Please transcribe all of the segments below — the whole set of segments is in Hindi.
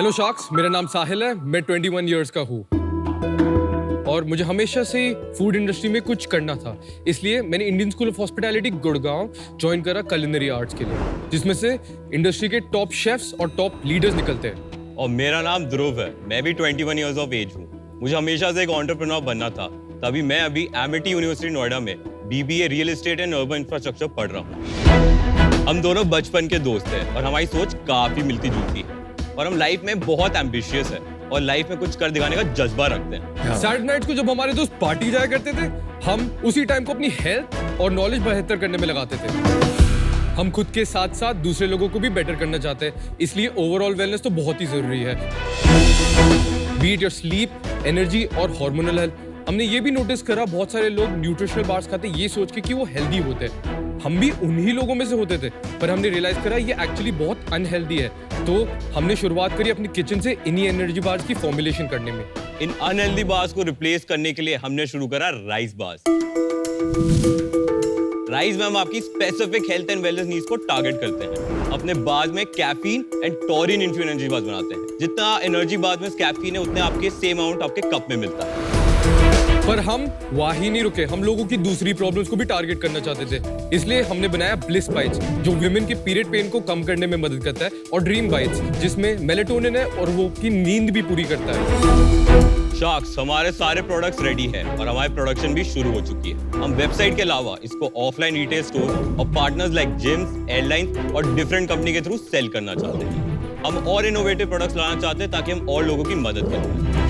हेलो शार्क्स, मेरा नाम साहिल है। मैं 21 इयर्स का हूँ और मुझे हमेशा से फूड इंडस्ट्री में कुछ करना था। इसलिए मैंने Indian school of hospitality Gurgaon join करा कुलिनरी आर्ट्स के लिए, जिसमें से इंडस्ट्री के टॉप शेफ्स और टॉप लीडर्स निकलते हैं। और मेरा नाम ध्रुव है। मैं भी 21 इयर्स ऑफ एज हूँ। मुझे हमेशा से एक एंटरप्रेन्योर बनना था, तभी मैं अभी एमिटी यूनिवर्सिटी नोएडा में BBA real estate and urban infrastructure पढ़ रहा हूँ। हम दोनों बचपन के दोस्त हैं और हमारी सोच काफी मिलती जुलती है और हम लाइफ में बहुत एम्बिशियस है और लाइफ में कुछ कर दिखाने का जज्बा रखते हैं। सैटरडे नाइट को जब हमारे दोस्त पार्टी जाया करते थे, हम उसी टाइम को अपनी हेल्थ और नॉलेज बेहतर करने में लगाते थे। हम खुद के साथ साथ दूसरे लोगों को भी बेटर करना चाहते हैं, इसलिए ओवरऑल वेलनेस तो बहुत ही जरूरी है। B it your sleep, energy और हार्मोनल हेल्थ। हमने ये भी नोटिस करा, बहुत सारे लोग न्यूट्रिशनल बार्स खाते ये सोच के कि वो हेल्दी होते हैं। हम भी उन्हीं लोगों में से होते थे, पर हमने रियलाइज करा ये एक्चुअली बहुत अनहेल्दी है। तो हमने शुरुआत करी अपनी किचन से इन्हीं एनर्जी बार्स की फॉर्मुलेशन करने में। इन अनहेल्दी बार्स को रिप्लेस करने के लिए हमने शुरू करा राइस बार्स। राइस में हम आपकी specific health and wellness needs को टारगेट करते हैं। अपने बार्स में caffeine and taurine infuse energy bars बनाते हैं। जितना एनर्जी बार्स में कैफीन है, उतने आपके सेम अमाउंट आपके कप में मिलता है। पर हम वहीं नहीं रुके, हम लोगों की दूसरी प्रॉब्लम्स को भी टारगेट करना चाहते थे। इसलिए हमने बनाया ब्लिस बाइट्स, जो वुमेन के पीरियड पेन को कम करने में मदद करता है, और ड्रीम बाइट्स, जिसमें मेलेटोनिन है और वो की नींद भी पूरी करता है। शार्क्स, हमारे सारे प्रोडक्ट्स रेडी है और हमारी प्रोडक्शन भी शुरू हो चुकी है। हम वेबसाइट के अलावा इसको ऑफलाइन रिटेल स्टोर और पार्टनर्स लाइक जिम्स, एयरलाइंस और डिफरेंट कंपनी के थ्रू सेल करना चाहते हैं। हम और इनोवेटिव प्रोडक्ट्स लाना चाहते हैं ताकि हम और लोगों की मदद करें।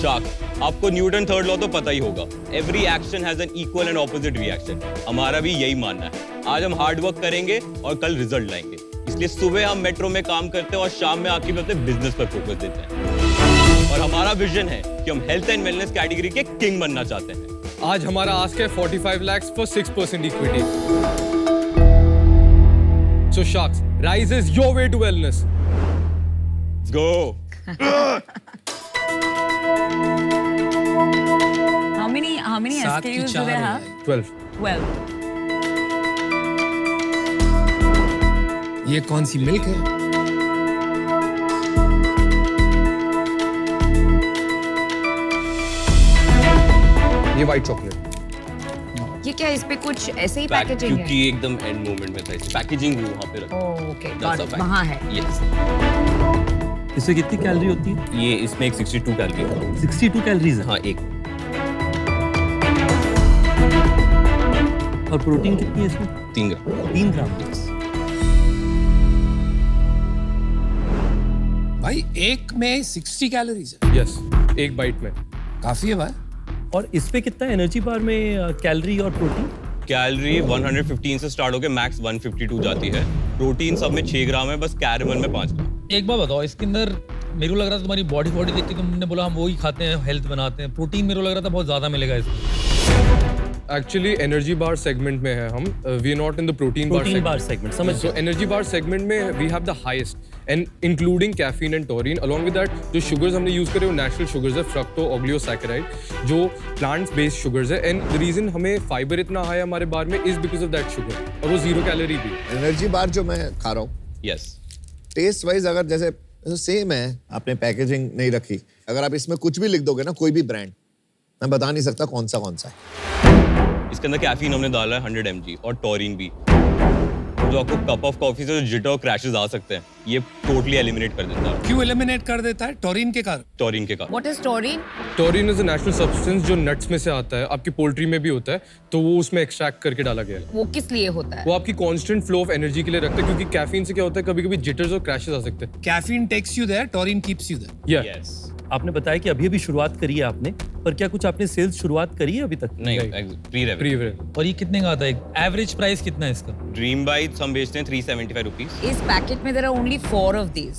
शार्क्स, आपको न्यूटन थर्ड लॉ तो पता ही होगा, every action has an equal and opposite reaction. हमारा भी यही मानना है। आज हम हार्ड वर्क करेंगे और कल रिजल्ट लाएंगे। इसलिए सुबह हम मेट्रो में काम करते हैं और शाम में आके भी अपने बिजनेस पर फोकस देते हैं। और हमारा विजन है कि हम हेल्थ एंड वेलनेस कैटेगरी के किंग बनना चाहते हैं। आज हमारा आस्क है 45 lakhs for 6% equity. So Sharks, Rise is your way to wellness. Let's go. How many SKUs do they have? 12. 12. ये कौन सी मिल्क है? ये व्हाइट चॉकलेट। ये क्या इस पे कुछ ऐसे ही पैकेजिंग है? क्योंकि एकदम एंड मोमेंट में था, इस पैकेजिंग भी वहाँ पे रखा। Oh okay, That's a fact. वहाँ है। Yes. इसमें कितनी कैलोरी होती है? ये इसमें एक 62 कैलोरी है। 62 कैलोरीज है। हाँ, एक। और प्रोटीन कितनी है इसमें? 3 ग्राम। 3 ग्राम। भाई एक में 60 कैलोरीज है। यस, एक बाइट में। काफी है भाई। और इस पे कितना एनर्जी बार में कैलोरी और प्रोटीन? कैलोरी 115 से स्टार्ट होकर मैक्स 152 जाती है। प्रोटीन सब में 6 ग्राम है, बस कैरेमल में 5 ग्राम। एक बात बताओ, इसके अंदर मेरे को लग रहा था तुम्हारी बॉडी देख के तुमने बोला हम वही खाते हैं, हेल्थ बनाते हैं। प्रोटीन मेरे को लग रहा था बहुत ज्यादा मिलेगा इसमें। एक्चुअली एनर्जी बार सेगमेंट में है हम, we are not in the protein bar segment. समझ। सो एनर्जी बार सेगमेंट में we have the highest and including caffeine and taurine. Along with that जो शुगर्स हमने यूज करे वो नेचुरल शुगर्स है, फ्रक्टो ऑग्लियोसैकेराइड, जो प्लांट्स बेस्ड शुगर्स है। एंड द रीजन हमें फाइबर इतना हाई हमारे बार में is because of that sugar, और वो 0 कैलोरी भी। एनर्जी बार जो मैं खा रहा हूँ, यस, टेस्ट वाइज अगर जैसे सेम है, आपने पैकेजिंग नहीं रखी, अगर आप इसमें कुछ भी लिख दोगे ना, कोई भी ब्रांड, मैं बता नहीं सकता कौन सा है। इसके अंदर कैफीन हमने डाला है 100 mg और टॉरिन भी, जो आपको कप ऑफ कॉफी से जो जिटर और क्रैशेस आ सकते हैं, ये टोटली एलिमिनेट कर देता है। क्यों एलिमिनेट कर देता है? टॉरिन के कारण। टॉरिन के कारण। What is taurine? Taurine is a natural substance जो नट्स में से आता है, आपकी पोल्ट्री में भी होता है, तो वो उसमें एक्सट्रैक्ट करके डाला गया है। वो किस लिए होता है? वो आपकी कांस्टेंट फ्लो ऑफ एनर्जी के लिए रखता है, क्योंकि कैफीन से क्या होता है, कभी-कभी जिटर्स और क्रैशेस आ सकते हैं। Caffeine takes you there, taurine keeps you there. Yeah yes. आपने बताया कि अभी शुरुआत करी है आपने, पर क्या कुछ आपने सेल्स शुरुआत करी है अभी तक? नहीं, प्री रेवेन्यू। और ये कितने का आता है? एवरेज प्राइस कितना है इसका? ड्रीम बाइट्स हम बेचते हैं 375 रुपीज। इस पैकेट में there are only 4 of these.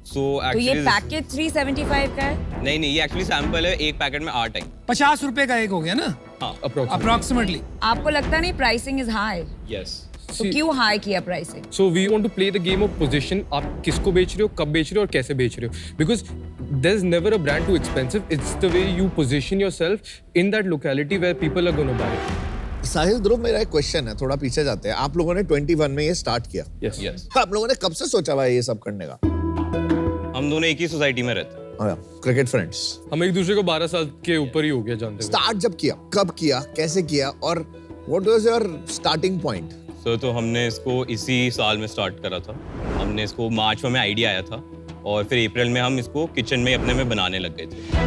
सो तो ये एक्चुअली पैकेट 375 का है? नहीं, ये एक्चुअली सैंपल है, एक पैकेट में 8 है। 50 रुपए का एक हो गया ना, हाँ, अप्रोक्सीमेटली। आपको लगता नहीं प्राइसिंग इज हाई? यस। तो क्यों हाई किया pricing? So we want to play the game of position. आप किसको बेच रहे हो, कब बेच रहे हो और कैसे बेच रहे हो, because there is never a brand too expensive, it's the way you position yourself in that locality where people are gonna buy. Sahil Dhruv, मेरा एक क्वेश्चन है, थोड़ा पीछे जाते हैं। आप लोगों ने 21 में ये स्टार्ट किया। यस। यस। आप लोगों ने कब से सोचा भाई ये सब करने का? हम दोनों एक ही सोसाइटी में रहते हैं। Cricket friends. हम एक दूसरे को 12 साल के ऊपर ही हो गया जानते हुए। स्टार्ट जब किया, कब किया, कैसे किया और what was your starting point? तो हमने इसको इसी साल में स्टार्ट करा था। हमने इसको मार्च में हमें आइडिया आया था और फिर अप्रैल में हम इसको किचन में अपने में बनाने लग गए थे।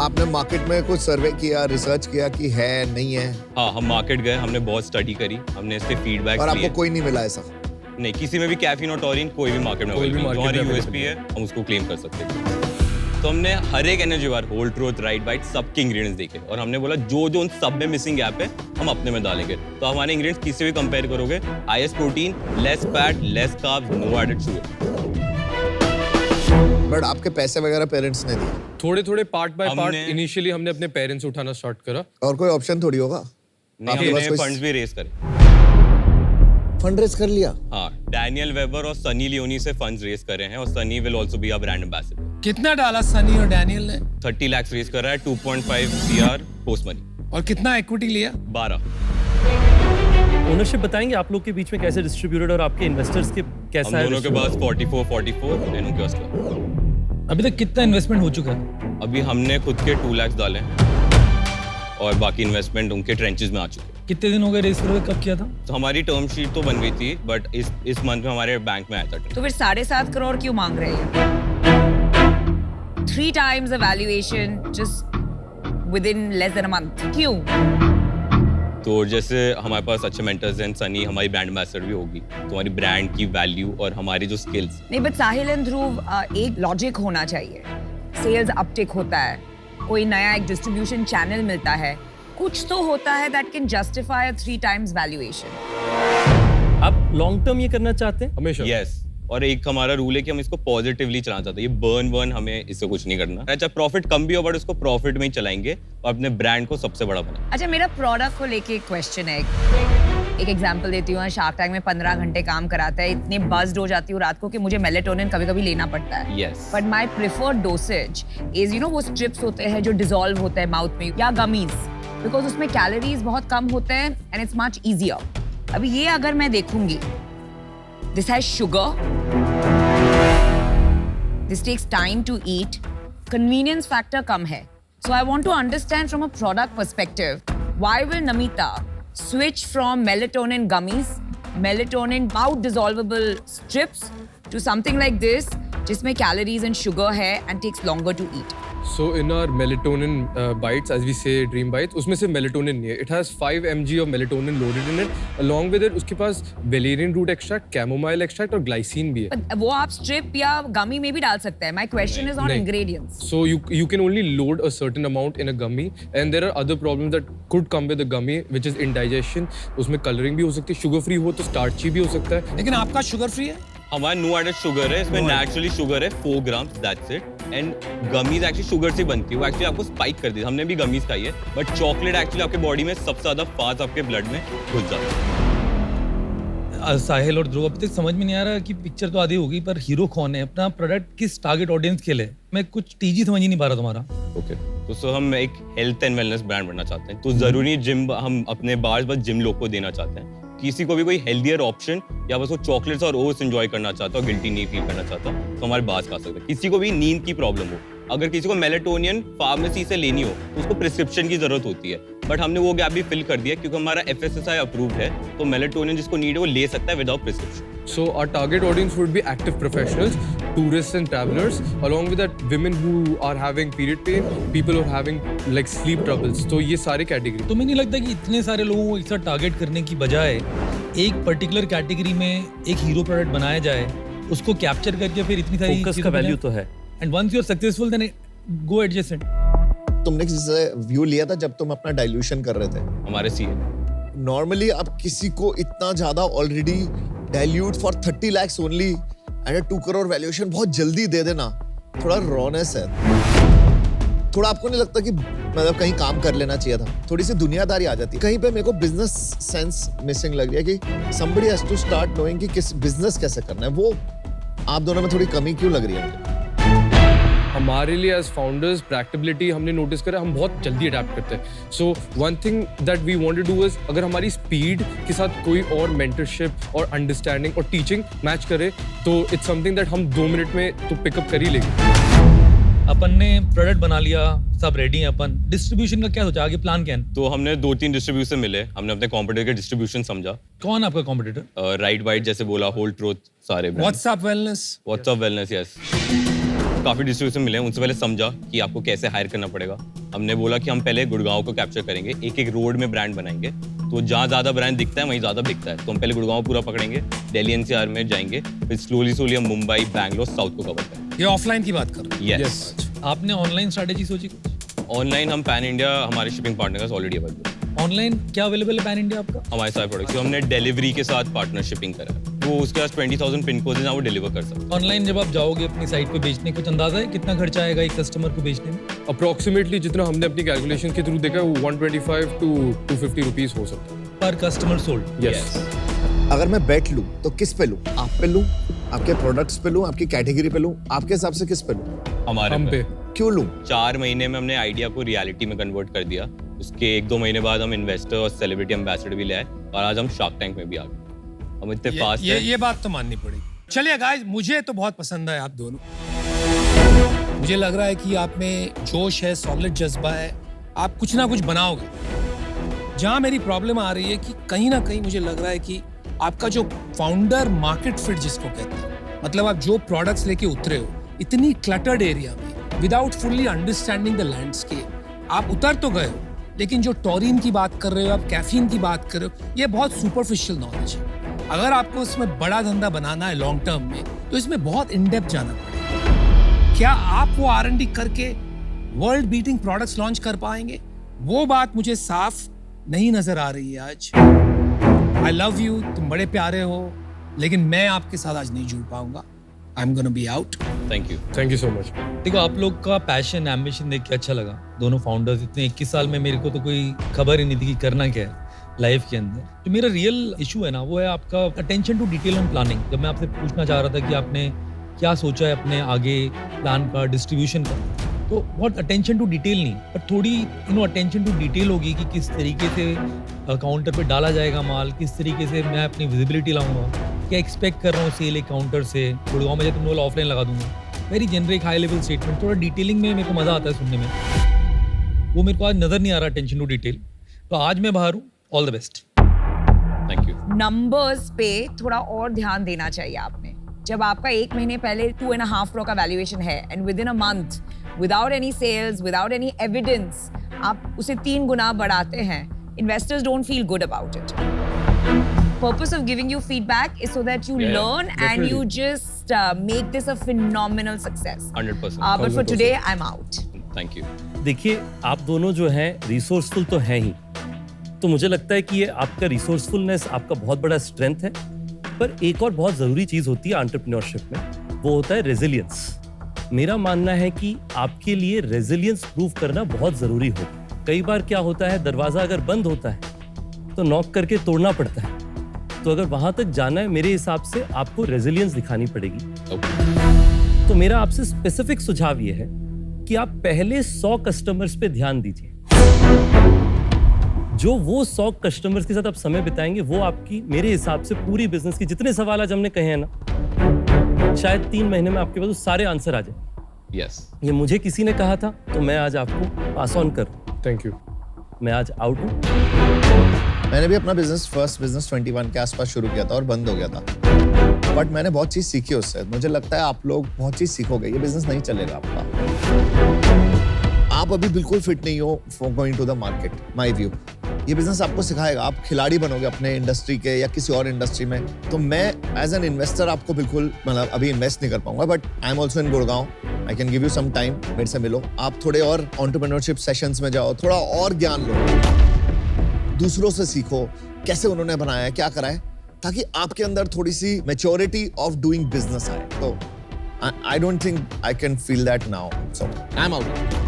आपने मार्केट में कुछ सर्वे किया, रिसर्च किया कि है नहीं है? हाँ, हम मार्केट गए, हमने बहुत स्टडी करी, हमने इसके फीडबैक और आपको कोई नहीं मिला ऐसा? नहीं, किसी में भी कैफीन और टॉरिन कोई भी मार्केट में कोई भी अवेलेबल, market जो हमारी में यूएसपी है हम उसको क्लेम कर सकते थे। तो हमने हर एक energy bar, whole truth, Rite Bite, सबके इंग्रेडिएंट्स देखे और हमने बोला जो जो उन सब में मिसिंग गैप है हम अपने में डालेंगे। तो हमारे इंग्रेडिएंट्स किसी से भी कंपेयर करोगे, highest protein, less fat, less carbs, no added sugar. But आपके पैसे वगैरह पेरेंट्स ने दिए? थोड़े थोड़े पार्ट बाय पार्ट हमने- इनिशियली हमने अपने पेरेंट्स से उठाना स्टार्ट करा। और कोई ऑप्शन थोड़ी होगा? नहीं, आपके पास हमने कोई फंड्स भी रेस करे। फंड रेज कर लिया? हाँ, डैनियल वेबर और सनी लियोनी से फंड्स रेस करे हैं और Sunny will also be a brand ambassador. कितना डाला सनी और डैनियल ने 30 लाख रेस कर रहा है, 2.5 CR पोस्ट मनी, और कितना इक्विटी लिया? 12। ओनरशिप बताएंगे आप लोग के बीच में कैसे डिस्ट्रीब्यूटेड और आपके इन्वेस्टर्स के हम कैसा है? दोनों के पास 44 एंड उनके पास का। अभी तक कितना इन्वेस्टमेंट हो चुका है? अभी हमने खुद के 2 लाख डाले हैं और बाकी इन्वेस्टमेंट उनके ट्रेंचेस में आ चुके हैं। कितने दिन हो गए रेस करके, कब किया था? तो हमारी टर्म शीट तो बन गई थी बट इस मंथ में हमारे बैंक में आया था। तो फिर 7.5 करोड़ क्यों मांग रहे हैं? 3 times the valuation just within less than a month. क्यों? तो जैसे हमारे पास अच्छे मेंटर्स हैं, सनी हमारी ब्रांड एम्बेसडर भी होगी, तो हमारी ब्रांड की वैल्यू और हमारी जो स्किल्स। नहीं, बट साहिल एंड ध्रुव, एक लॉजिक होना चाहिए। सेल्स अपटिक होता है, कोई नया एक डिस्ट्रीब्यूशन चैनल मिलता है, कुछ तो होता है that can justify 3 times valuation. आप लॉन्ग टर्म ये करना चाहते हैं? हमेशा। यस, और एक हमारा रूल है कि हम इसको पॉजिटिवली चलाना चाहते हैं। ये बर्न हमें इससे कुछ नहीं करना। अच्छा, प्रॉफिट कम भी हो बट उसको प्रॉफिट में ही चलाएंगे और अपने ब्रांड को सबसे बड़ा बनाएंगे। अच्छा, मेरा प्रोडक्ट को लेके एक क्वेश्चन है। एक एग्जांपल देती हूँ। शार्क टैंक में 15 घंटे काम कराता है, इतने बज्ड हो जाती हूँ रात को कि मुझे मेलेटोनिन कभी-कभी लेना पड़ता है। Yes. But my preferred dosage is वो स्ट्रिप्स होते हैं जो डिसॉल्व होते हैं माउथ में, या गमीज, बिकॉज उसमें कैलोरीज बहुत कम होते हैं एंड इट्स मच इजियर। अभी ये अगर मैं देखूंगी, this has sugar, this takes time to eat, convenience factor कम है. So I want to understand from a product perspective, why will Namita switch from melatonin gummies, melatonin mouth dissolvable strips to something like this, जिसमें calories and sugar है and takes longer to eat? So in our melatonin bites, as we say dream bites, उसमें से melatonin नहीं है. It has 5 mg of melatonin loaded in it. Along with it, उसके पास valerian root extract, chamomile extract और glycine भी है. But वो आप strip या gummy में भी डाल सकते हैं. My question is on नहीं. ingredients. So you can only load a certain amount in a gummy, and there are other problems that could come with the gummy, which is indigestion. उसमें coloring भी हो सकती है. Sugar free हो तो starchy भी हो सकता है. लेकिन आपका शुगर फ्री है? हमारा नो एडेड शुगर है, इसमें नेचुरली शुगर है 4 grams, that's it. And gummies actually sugar से बनती है, वो एक्चुअली आपको स्पाइक कर दी। हमने भी गमीज खाई है, बट चॉकलेट एक्चुअली आपके बॉडी में सबसे ज्यादा फास्ट आपके ब्लड में घुस जाता है। साहिल और ध्रुव, अभी तक समझ में नहीं आ रहा कि पिक्चर तो आधी होगी, पर हीरो कौन है, अपना प्रोडक्ट किस टारगेट ऑडियंस के लिए? मैं कुछ टीजी समझ ही नहीं पा रहा तुम्हारा। ओके, तो सो हम एक हेल्थ एंड वेलनेस ब्रांड बनना चाहते हैं, तो जरूरी जिम हम अपने बार्स बस जिम लोग को देना चाहते हैं। किसी को भी कोई हेल्दियर ऑप्शन या बस वो चॉकलेट्स और ओट्स एंजॉय करना चाहता हो, गिल्टी नहीं फील करना चाहता, तो हमारे बार्स खा सकते हैं। किसी को भी नींद की प्रॉब्लम हो, अगर किसी को मेलेटोनियन फार्मेसी से लेनी हो तो उसको प्रिस्क्रिप्शन की जरूरत होती है, बट हमने वो गैप भी फिल कर दिया क्योंकि हमारा FSSAI अप्रूव्ड है, तो मेलेटोनियन जिसको नीड है वो ले सकता है without prescription. So our target audience would be active professionals, tourists and travelers, along with that women who are having period pain, people who are having like sleep troubles. तो ये सारे कैटेगरी। तुम्हें नहीं लगता कि इतने सारे लोगों को एक साथ टारगेट करने की बजाय एक पर्टिकुलर कैटेगरी में एक हीरो प्रोडक्ट बनाया जाए, उसको कैप्चर करके फिर इतनी सारी फोकस का वैल्यू तो है। And once you are successful then go adjacent. तुमने किसी से व्यू लिया था जब तुम अपना डाइल्यूशन कर रहे थे? हमारे CA नॉर्मली आप किसी को इतना ज्यादा already dilute for 30 lakhs only and 2 crore valuation बहुत जल्दी दे देना, थोड़ा रॉनेस है। थोड़ा आपको नहीं लगता कि मतलब कहीं काम कर लेना चाहिए था? थोड़ी सी दुनियादारी आ जाती है कहीं पे। मेरे को बिजनेस सेंस मिसिंग लग रही है कि somebody has to start knowing कि किस बिजनेस कैसे करना है। वो आप दोनों में थोड़ी कमी क्यों लग रही है मुझे? हमारे लिए एज फाउंडर्स प्रैक्टिबिलिटी हमने नोटिस करा, हम बहुत जल्दी अडेप्ट करते हैं. So one thing that we want to do is, अगर हमारी स्पीड के साथ कोई और मेंटरशिप और अंडरस्टैंडिंग और टीचिंग मैच करे तो इट्स समथिंग दैट हम 2 मिनट में तो पिकअप कर ही लेंगे. अपन ने प्रोडक्ट बना लिया, सब रेडी है, अपन डिस्ट्रीब्यूशन का क्या सोचा, आगे प्लान क्या है? तो हमने 2-3 डिस्ट्रीब्यूशन मिले, हमने अपने कॉम्पिटिटर के डिस्ट्रीब्यूशन समझा. कौन है आपका कॉम्पिटिटर? राइट वाइट जैसे बोला, होल ट्रूथ, सारे WhatsApp wellness. WhatsApp wellness, yes. काफी डिस्ट्रीब्यूशन मिले, उनसे पहले समझा कि आपको कैसे हायर करना पड़ेगा. हमने बोला कि हम पहले गुड़गांव को कैप्चर करेंगे, एक रोड में ब्रांड बनाएंगे, तो जहाँ ज्यादा ब्रांड दिखता है वहीं ज्यादा बिकता है. तो हम पहले गुड़गांव पूरा पकड़ेंगे, दिल्ली एनसीआर में जाएंगे, फिर स्लोली हम मुंबई, बैंगलोर, साउथ को कवर करेंगे. ये ऑफलाइन की बात कर रहे हैं. यस. आपने ऑनलाइन स्ट्रैटेजी सोची कुछ? ऑनलाइन हम पैन इंडिया, हमारे shipping partners already available. Online क्या अवेलेबल है पैन इंडिया आपका? हमारे सारे प्रोडक्ट्स हमने डिलीवरी के साथ पार्टनरशिपिंग करा है. वो उसके पास 20,000 पिन कोड है, वो डिलीवर कर सकते हैं. ऑनलाइन जब आप जाओगे अपनी साइट पे बेचने, कुछ अंदाजा है कितना खर्चा आएगा एक कस्टमर को बेचने में? अप्रोक्सीमेटली जितना हमने अपनी कैलकुलेशन के थ्रू देखा है वो 125 to 250 रुपीस हो सकता है पर कस्टमर सोल्ड. यस. अगर मैं बेट लूं तो किस पे लूं? आप पे लूं, आपके प्रोडक्ट्स पे लूं, आपकी कैटेगरी पे लूं? आपके हिसाब से किस पे लूं? हमारे हम पे. क्यों लूं? 4 महीने में हमने आइडिया को रियलिटी में कन्वर्ट कर दिया. उसके 1-2 महीने बाद हम इन्वेस्टर और सेलिब्रिटी एम्बेसडर भी ले आए और आज हम शार्क टैंक में भी आ गए. हम इतने फास्ट हैं. ये बात तो माननी पड़ेगी. चलिए गाइस, मुझे तो बहुत पसंद है आप दोनों. मुझे लग रहा है कि आप में जोश है, सॉलिड जज्बा है, आप कुछ ना कुछ बनाओगे. जहां मेरी प्रॉब्लम आ रही है कि कहीं ना कहीं मुझे लग रहा है कि आपका जो फाउंडर मार्केट फिट जिसको कहते हैं, मतलब आप जो प्रोडक्ट्स लेके उतरे हो इतनी क्लटर्ड एरिया में without fully understanding the landscape, आप उतर तो गए हो, लेकिन जो टॉरिन की बात कर रहे हो आप, कैफीन की बात कर रहे हो, ये बहुत सुपरफिशियल नॉलेज है. अगर आपको इसमें बड़ा धंधा बनाना है लॉन्ग टर्म में तो इसमें बहुत इन डेप्थ जाना पड़ेगा. क्या आप वो R&D करके वर्ल्ड बीटिंग प्रोडक्ट्स लॉन्च कर पाएंगे? वो बात मुझे साफ नहीं नजर आ रही है आज. आई लव यू, तुम बड़े प्यारे हो, लेकिन मैं आपके साथ आज नहीं जुड़ पाऊंगा. I am gonna be out. Thank you so much. देखो, आप लोग का पैशन, एम्बिशन देख के अच्छा लगा. दोनों फाउंडर्स, इतने 21 साल में मेरे को तो कोई खबर ही नहीं थी कि करना क्या है लाइफ के अंदर. तो मेरा रियल इशू है ना, वो है आपका attention to detail on planning. जब मैं आपसे पूछना चाह रहा था कि आपने क्या सोचा है अपने आगे प्लान का, डिस्ट्रीब्यूशन का, तो बहुत अटेंशन टू डिटेल नहीं, पर थोड़ी अटेंशन टू डिटेल होगी कि किस तरीके से काउंटर पे डाला जाएगा माल, किस तरीके से मैं अपनी विजिबिलिटी लाऊंगा, क्या एक्सपेक्ट कर रहा हूँ सेल एक काउंटर से. गुड़गांव में जब तुम लोग ऑफलाइन लगा दूंगा, very generic high level statement. थोड़ा डिटेलिंग में मेरे को मजा आता है सुनने में, वो मेरे को आज नजर नहीं आ रहा अटेंशन टू डिटेल. तो आज मैं बाहर हूँ. All the best. Thank you. Numbers पे थोड़ा और ध्यान देना चाहिए आपने. जब आपका 1 महीने पहले 2.5 करोड़ का वैल्यूएशन है and within a month, without any sales, without any evidence, आप उसे 3 गुना बढ़ाते हैं, investors don't feel good about it. Purpose of giving you feedback is so that you learn and you just make this a phenomenal success. 100%. But for today, I'm out. Thank you. देखिए, आप दोनों जो हैं रिसोर्सफुल तो हैं ही, तो मुझे लगता है कि ये आपका रिसोर्सफुलनेस आपका बहुत बड़ा स्ट्रेंथ है. पर एक और बहुत ज़रूरी चीज़ होती है एंटरप्रेन्योरशिप में, वो होता है रेजिलियंस. मेरा मानना है कि आपके लिए रेजिलियंस प्रूव करना बहुत ज़रूरी होगा. कई बार क्या होता है, दरवाज़ा अगर बंद होता है तो नॉक करके तोड़ना पड़ता है. तो अगर वहाँ तक जाना है, मेरे हिसाब से आपको रेजिलियंस दिखानी पड़ेगी. तो मेरा आपसे स्पेसिफिक सुझाव ये है कि आप पहले 100 कस्टमर्स पे ध्यान दीजिए. जो वो 100 कस्टमर्स के साथ आप समय बिताएंगे, वो आपकी, मेरे हिसाब से, पूरी बिजनेस की जितने सवाल आज हमने कहे हैं ना, शायद 3 महीने में आपके पास वो सारे आंसर आ जाए. यस. ये मुझे किसी ने कहा था, तो मैं आज आपको पास ऑन कर. Thank you. मैं आज आउट हूँ. मैंने भी अपना फर्स्ट बिजनेस 21 के आसपास शुरू किया था और बंद हो गया था. बट मैंने बहुत चीज सीखी उससे. मुझे लगता है आप लोग बहुत चीज सीखोगे. ये बिजनेस नहीं चलेगा आपका. आप अभी बिल्कुल फिट नहीं हो for going to the market. My view, ये बिजनेस आपको सिखाएगा. आप खिलाड़ी बनोगे अपने इंडस्ट्री के या किसी और इंडस्ट्री में. तो मैं एज एन इन्वेस्टर आपको बिल्कुल, मतलब अभी इन्वेस्ट नहीं कर पाऊंगा. But I am also in Gurgaon. I can give you some time. मेरे से मिलो, आप थोड़े और एंटरप्रेन्योरशिप सेशंस में जाओ, थोड़ा और ज्ञान लो, दूसरों से सीखो कैसे उन्होंने बनाया है, क्या करा है, ताकि आपके अंदर थोड़ी सी मैच्योरिटी ऑफ डूइंग बिजनेस आए. तो I don't think I can feel that now. So I am out.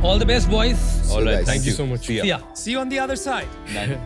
All the best, boys. All right. guys. Thank you so much. See ya. See ya. See you on the other side. Done.